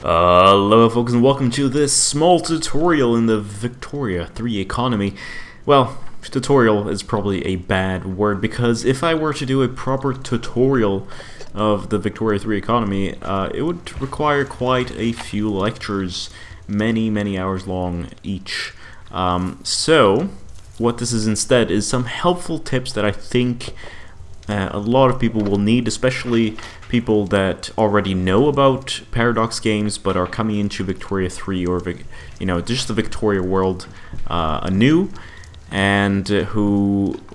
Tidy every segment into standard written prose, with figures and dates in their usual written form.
Hello folks and welcome to this small tutorial in the Victoria 3 economy. Well, tutorial is probably a bad word because if I were to do a proper tutorial of the Victoria 3 economy, it would require quite a few lectures, many hours long each. So what this is instead is some helpful tips that I think a lot of people will need, especially people that already know about Paradox games but are coming into Victoria 3 or just the Victoria world anew, and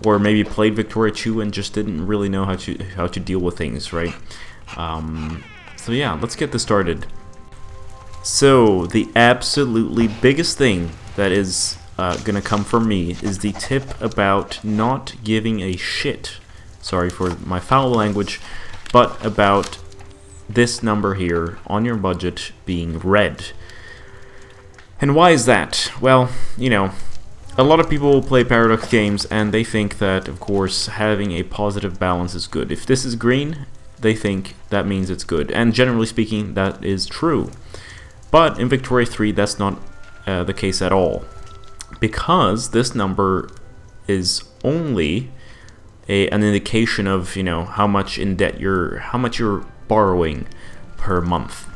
or maybe played Victoria 2 and just didn't really know how to deal with things, right? So yeah, let's get this started. So the absolutely biggest thing that is gonna come from me is the tip about not giving a shit. Sorry for my foul language, but about this number here on your budget being red. And why is that? Well, a lot of people play Paradox games and they think that, of course, having a positive balance is good. If this is green, they think that means it's good. And generally speaking, that is true. But in Victoria 3, that's not the case at all. Because this number is only an indication of how much in debt how much you're borrowing per month.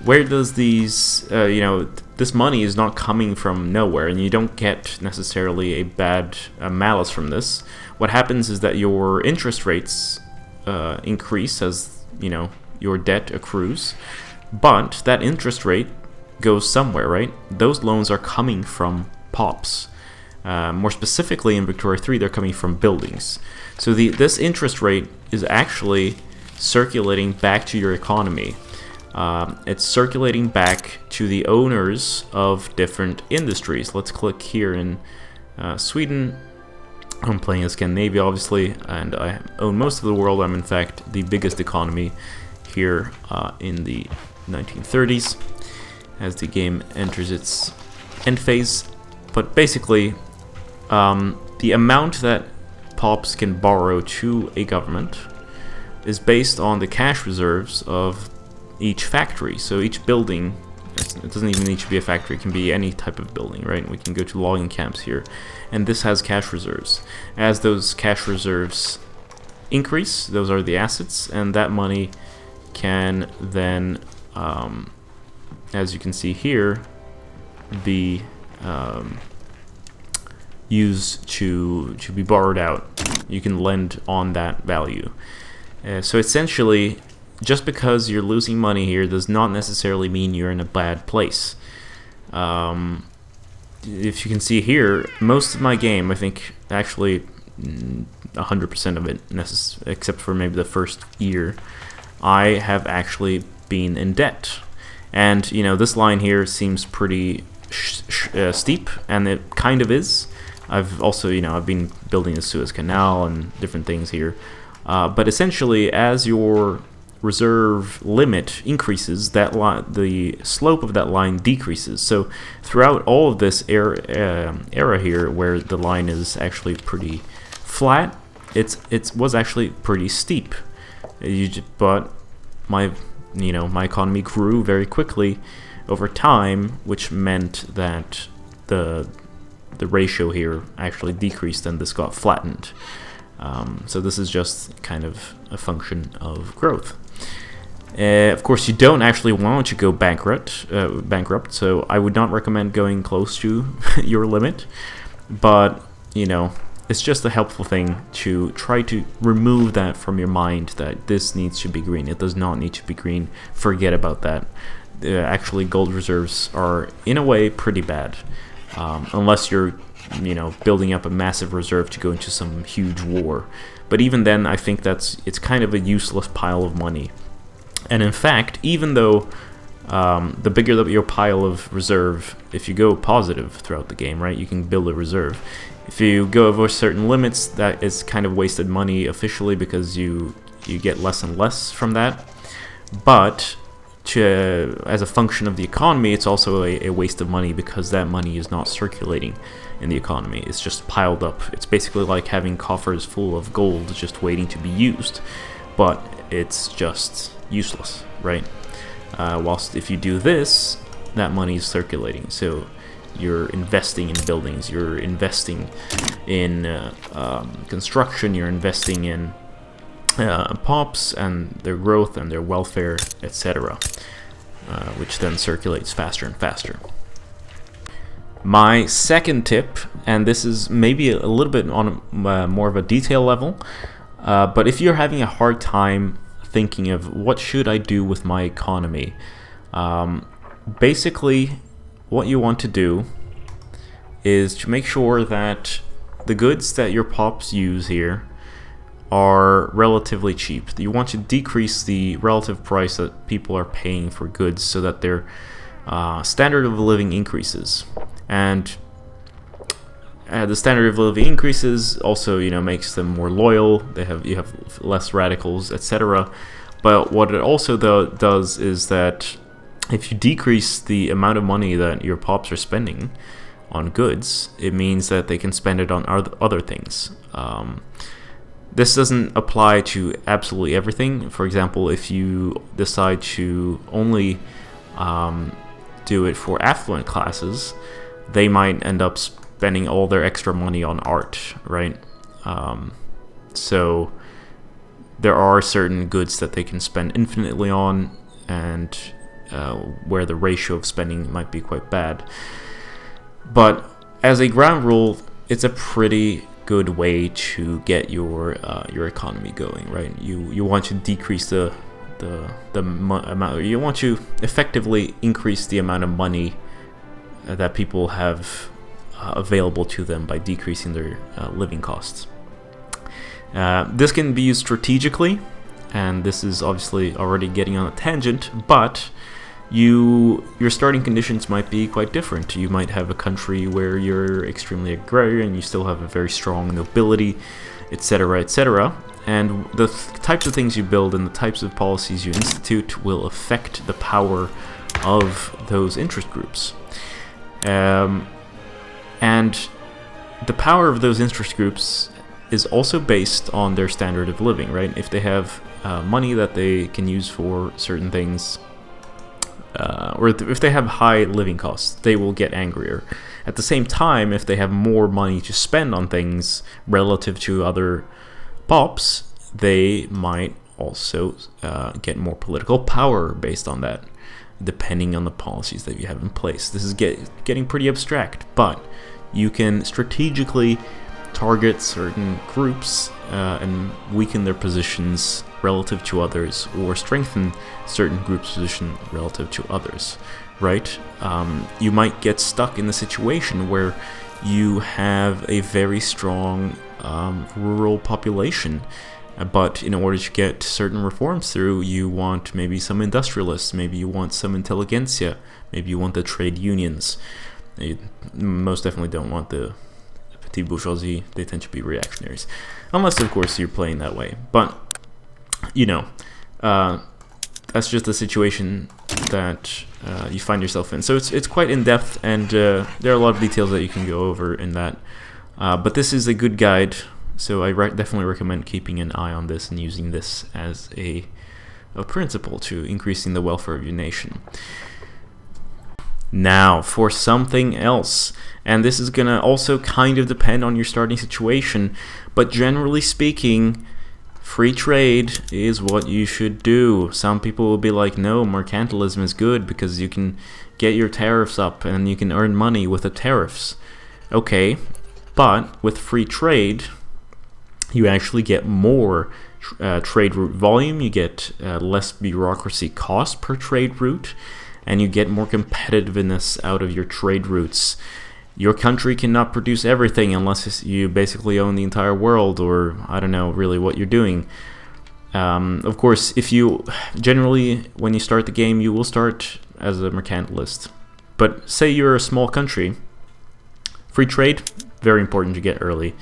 Where does these this money is not coming from nowhere, and you don't get necessarily a bad malice from this. What happens is that your interest rates increase as your debt accrues, but that interest rate goes somewhere, right? Those loans are coming from POPs. More specifically, in Victoria 3, they're coming from buildings. So this interest rate is actually circulating back to your economy. It's circulating back to the owners of different industries. Let's click here in Sweden. I'm playing as Scandinavia, obviously, and I own most of the world. I'm, in fact, the biggest economy here in the 1930s as the game enters its end phase. But basically, the amount that POPs can borrow to a government is based on the cash reserves of each factory. So each building, it doesn't even need to be a factory, it can be any type of building, right? We can go to logging camps here, and this has cash reserves. As those cash reserves increase, those are the assets, and that money can then, as you can see here, be used to be borrowed out. You can lend on that value. So essentially, just because you're losing money here does not necessarily mean you're in a bad place. If you can see here, most of my game, I think actually 100% of it, except for maybe the first year, I have actually been in debt. And this line here seems pretty steep, and it kind of is. I've also, I've been building the Suez Canal and different things here. But essentially, as your reserve limit increases, the slope of that line decreases. So throughout all of this era here, where the line is actually pretty flat, it was actually pretty steep. But my economy grew very quickly over time, which meant that the ratio here actually decreased and this got flattened. So this is just kind of a function of growth. Of course, you don't actually want to go bankrupt, so I would not recommend going close to your limit, but it's just a helpful thing to try to remove that from your mind, that this needs to be green. It does not need to be green. Forget about that. Actually, gold reserves are in a way pretty bad. Unless you're, building up a massive reserve to go into some huge war. But even then, I think it's kind of a useless pile of money. And in fact, even though the bigger your pile of reserve, if you go positive throughout the game, right, you can build a reserve. If you go over certain limits, that is kind of wasted money officially because you get less and less from that. But as a function of the economy, it's also a waste of money because that money is not circulating in the economy. It's just piled up. It's basically like having coffers full of gold just waiting to be used, but it's just useless, right? whilst if you do this, that money is circulating. So you're investing in buildings, you're investing in construction, you're investing in pops and their growth and their welfare, etc., which then circulates faster and faster. My second tip, and this is maybe a little bit on more of a detail level, but if you're having a hard time thinking of what should I do with my economy, basically what you want to do is to make sure that the goods that your pops use here are relatively cheap. You want to decrease the relative price that people are paying for goods so that their standard of living increases. And the standard of living increases also, makes them more loyal. You have less radicals, etc. But what it also does is that if you decrease the amount of money that your pops are spending on goods, it means that they can spend it on other things. This doesn't apply to absolutely everything. For example, if you decide to only do it for affluent classes, they might end up spending all their extra money on art, right? So there are certain goods that they can spend infinitely on, and where the ratio of spending might be quite bad. But as a ground rule, it's a pretty good way to get your economy going, right? You want to decrease the amount. You want to effectively increase the amount of money that people have available to them by decreasing their living costs. This can be used strategically, and this is obviously already getting on a tangent, but your starting conditions might be quite different. You might have a country where you're extremely agrarian, you still have a very strong nobility, etc., etc., and the types of things you build and the types of policies you institute will affect the power of those interest groups. And the power of those interest groups is also based on their standard of living, right? If they have money that they can use for certain things, or if they have high living costs, they will get angrier. At the same time, if they have more money to spend on things relative to other pops, they might also get more political power based on that, depending on the policies that you have in place. This is getting pretty abstract, but you can strategically target certain groups and weaken their positions relative to others, or strengthen certain groups' position relative to others, right? You might get stuck in the situation where you have a very strong rural population, but in order to get certain reforms through, you want maybe some industrialists, maybe you want some intelligentsia, maybe you want the trade unions. You most definitely don't want the petit bourgeoisie. They tend to be reactionaries, unless of course you're playing that way. But that's just the situation that you find yourself in. So it's quite in depth, and there are a lot of details that you can go over in that. But this is a good guide, so I definitely recommend keeping an eye on this and using this as a principle to increasing the welfare of your nation. Now, for something else, and this is going to also kind of depend on your starting situation, but generally speaking, free trade is what you should do. Some people will be like, no, mercantilism is good because you can get your tariffs up and you can earn money with the tariffs. Okay, but with free trade, you actually get more trade route volume, you get less bureaucracy cost per trade route, and you get more competitiveness out of your trade routes. Your country cannot produce everything unless you basically own the entire world, or I don't know really what you're doing. Of course, if you generally, when you start the game, you will start as a mercantilist. But say you're a small country, free trade, very important to get early,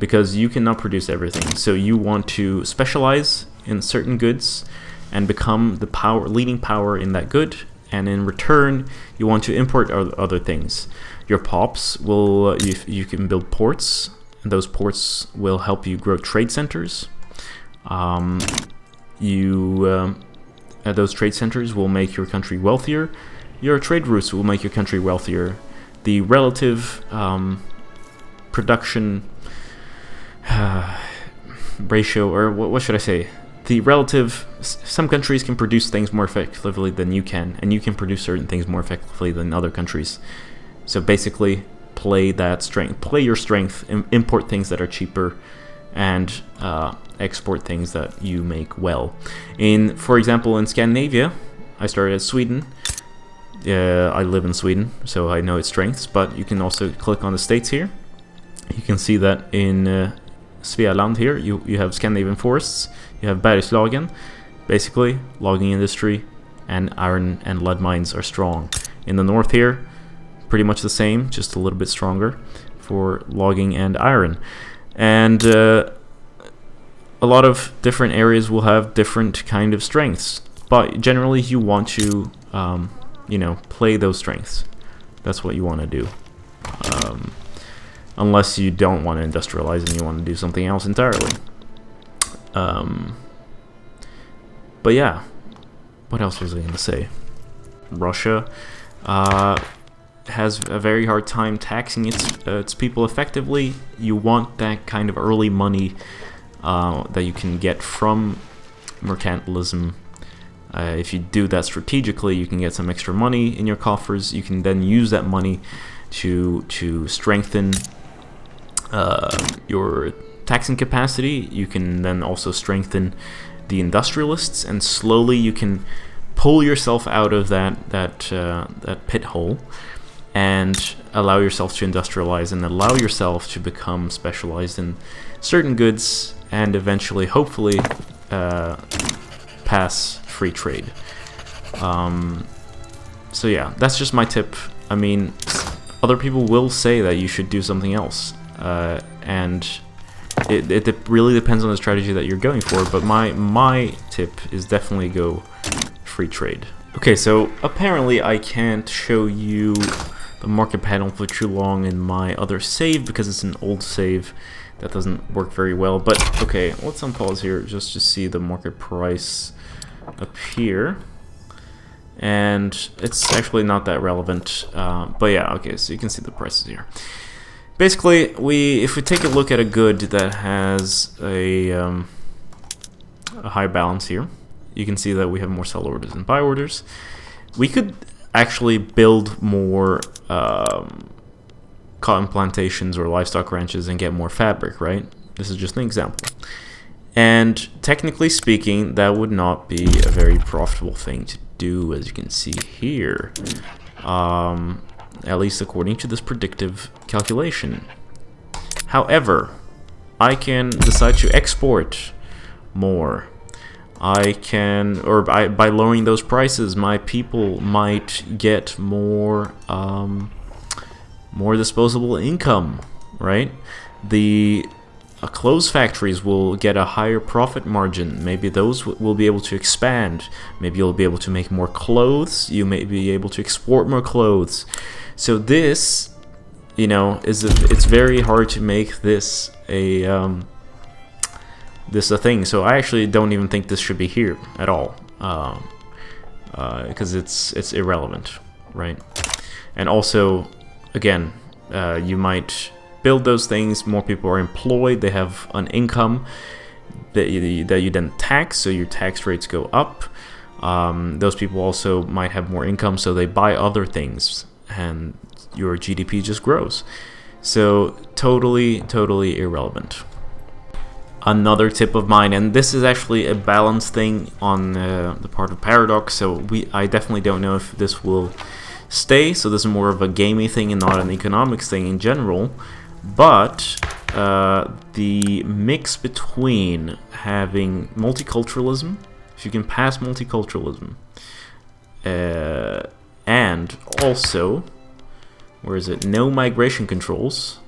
because you cannot produce everything. So you want to specialize in certain goods and become the leading power in that good, and in return, you want to import other things. Your pops will, you can build ports, and those ports will help you grow trade centers. those trade centers will make your country wealthier. Your trade routes will make your country wealthier. The relative production ratio, or what should I say? The relative, some countries can produce things more effectively than you can, and you can produce certain things more effectively than other countries. So basically, play that strength, play your strength, import things that are cheaper, and export things that you make well. For example, in Scandinavia, I started at Sweden. I live in Sweden, so I know its strengths, but you can also click on the states here. You can see that in Svealand here, you have Scandinavian forests, you have Bergslagen. Basically, logging industry and iron and lead mines are strong. In the north here, pretty much the same, just a little bit stronger for logging and iron. And a lot of different areas will have different kind of strengths, but generally you want to, play those strengths. That's what you want to do. Unless you don't want to industrialize and you want to do something else entirely. But yeah, what else was I going to say? Russia has a very hard time taxing its people effectively. You want that kind of early money that you can get from mercantilism. If you do that strategically, you can get some extra money in your coffers. You can then use that money to strengthen your taxing capacity. You can then also strengthen the industrialists, and slowly you can pull yourself out of that pit hole and allow yourself to industrialize and allow yourself to become specialized in certain goods and eventually, hopefully, pass free trade. So yeah, that's just my tip. I mean, other people will say that you should do something else, and it really depends on the strategy that you're going for, but my tip is definitely go free trade. Okay, so apparently I can't show you the market panel for too long in my other save because it's an old save that doesn't work very well, but okay, let's unpause here just to see the market price up here. And it's actually not that relevant, but yeah, okay, so you can see the prices here. Basically, if we take a look at a good that has a high balance here, you can see that we have more sell orders and buy orders. We could actually build more cotton plantations or livestock ranches and get more fabric, right? This is just an example. And technically speaking, that would not be a very profitable thing to do, as you can see here. At least according to this predictive calculation. However, I can decide to export more. I can, or by lowering those prices, my people might get more disposable income, right? The clothes factories will get a higher profit margin. Maybe those will be able to expand. Maybe you'll be able to make more clothes. You may be able to export more clothes. So this, it's very hard to make this a thing. So I actually don't even think this should be here at all, because it's irrelevant, right? And also, again, you might build those things. More people are employed. They have an income that you then tax. So your tax rates go up. Those people also might have more income, so they buy other things, and your GDP just grows. So totally irrelevant. Another tip of mine, and this is actually a balance thing on the part of Paradox, so I definitely don't know if this will stay, so this is more of a gamey thing and not an economics thing in general, but the mix between having multiculturalism, if you can pass multiculturalism, and also, where is it? No migration controls.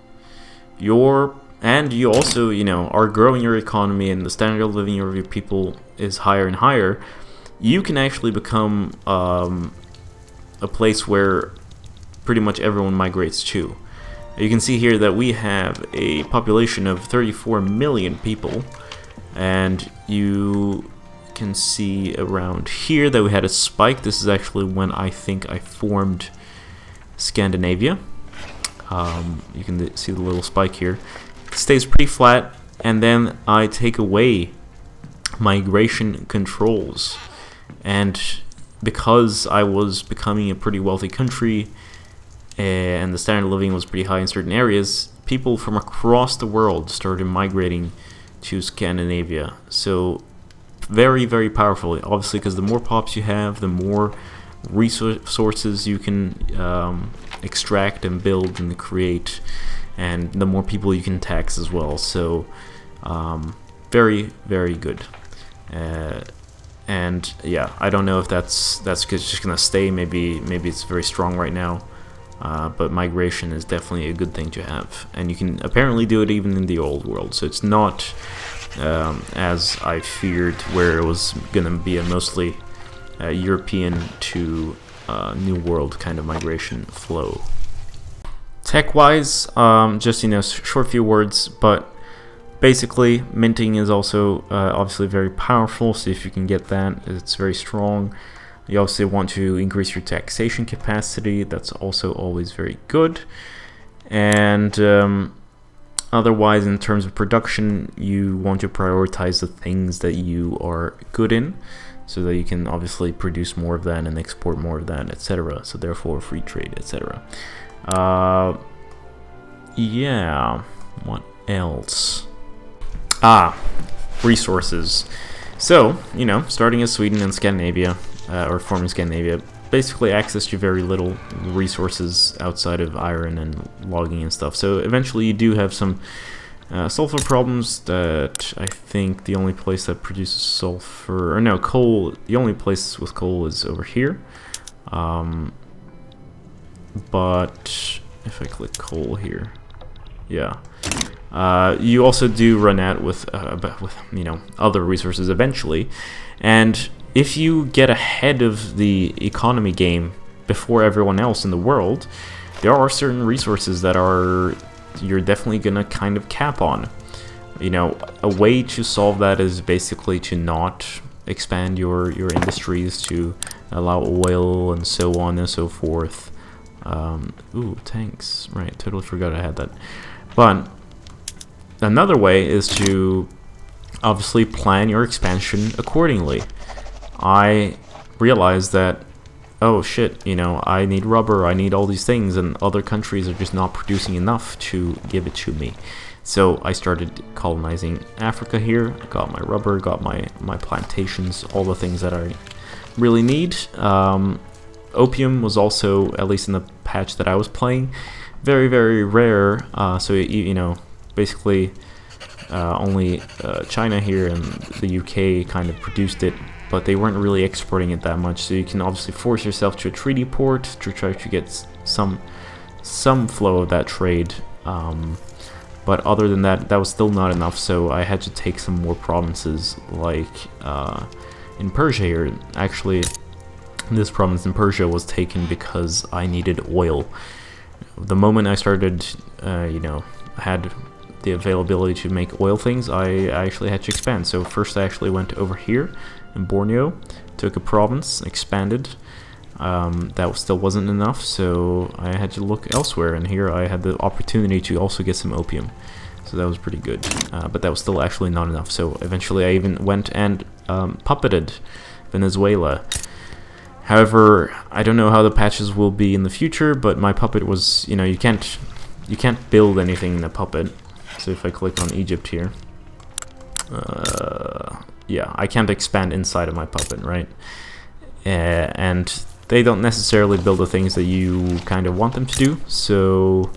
You also, are growing your economy, and the standard of living of your people is higher and higher. You can actually become a place where pretty much everyone migrates to. You can see here that we have a population of 34 million people, and you can see around here that we had a spike. This is actually when I think I formed Scandinavia. You can see the little spike here. It stays pretty flat, and then I take away migration controls. And because I was becoming a pretty wealthy country, and the standard of living was pretty high in certain areas, people from across the world started migrating to Scandinavia. So very, very powerfully, obviously, because the more pops you have, the more resources you can extract and build and create, and the more people you can tax as well. So very, very good. And yeah, I don't know if that's just gonna stay. Maybe it's very strong right now. But migration is definitely a good thing to have, and you can apparently do it even in the old world. So it's not as I feared, where it was gonna be a mostly European to New World kind of migration flow. Tech-wise, just short few words, but basically minting is also obviously very powerful. So if you can get that, it's very strong. You also want to increase your taxation capacity. That's also always very good. And otherwise, in terms of production, you want to prioritize the things that you are good in, so that you can obviously produce more of that and export more of that, etc. So therefore, free trade, etc. Yeah. What else? Resources. So, starting as Sweden and Scandinavia, or forming Scandinavia, basically access to very little resources outside of iron and logging and stuff. So eventually you do have some sulfur problems. That I think the only place that produces sulfur, or no, coal, the only place with coal is over here. But if I click coal here, yeah. You also do run out with other resources eventually, and if you get ahead of the economy game before everyone else in the world, there are certain resources that you're definitely gonna kind of cap on. A way to solve that is basically to not expand your industries, to allow oil and so on and so forth. Ooh, tanks, right, totally forgot I had that. But another way is to obviously plan your expansion accordingly. I realized that, oh shit, I need rubber, I need all these things, and other countries are just not producing enough to give it to me. So I started colonizing Africa here. I got my rubber, got my plantations, all the things that I really need. Opium was also, at least in the patch that I was playing, very, very rare. So basically only China here and the UK kind of produced it, but they weren't really exporting it that much. So you can obviously force yourself to a treaty port to try to get some flow of that trade. But other than that, that was still not enough. So I had to take some more provinces, like in Persia here. Actually, this province in Persia was taken because I needed oil. The moment I started, had the availability to make oil things, I actually had to expand. So first I actually went over here in Borneo, took a province, expanded. That still wasn't enough, so I had to look elsewhere, and here I had the opportunity to also get some opium. So that was pretty good, but that was still actually not enough. So eventually I even went and puppeted Venezuela. However, I don't know how the patches will be in the future, but my puppet was, you can't build anything in a puppet. So if I click on Egypt here, yeah, I can't expand inside of my puppet, right? And they don't necessarily build the things that you kind of want them to do, so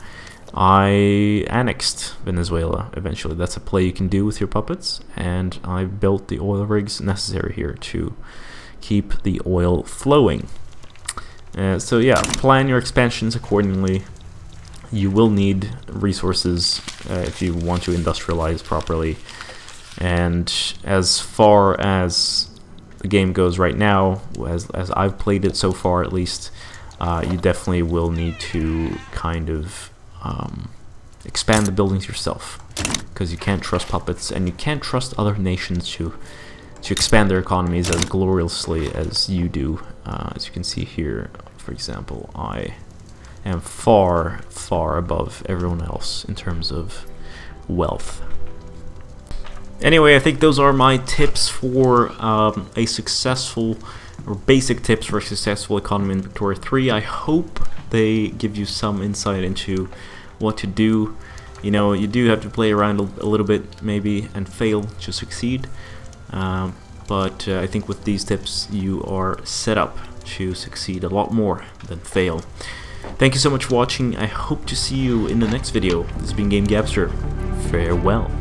I annexed Venezuela eventually. That's a play you can do with your puppets, and I built the oil rigs necessary here to keep the oil flowing. So yeah, plan your expansions accordingly. You will need resources if you want to industrialize properly. And as far as the game goes right now, as I've played it so far at least, you definitely will need to kind of expand the buildings yourself, because you can't trust puppets and you can't trust other nations to to expand their economies as gloriously as you do. As you can see here, for example, I am far, far above everyone else in terms of wealth. Anyway, I think those are my tips for a successful, or basic tips for a successful economy in Victoria 3. I hope they give you some insight into what to do. You know, you do have to play around a little bit, maybe, and fail to succeed. But I think with these tips, you are set up to succeed a lot more than fail. Thank you so much for watching. I hope to see you in the next video. This has been GameGabster. Farewell.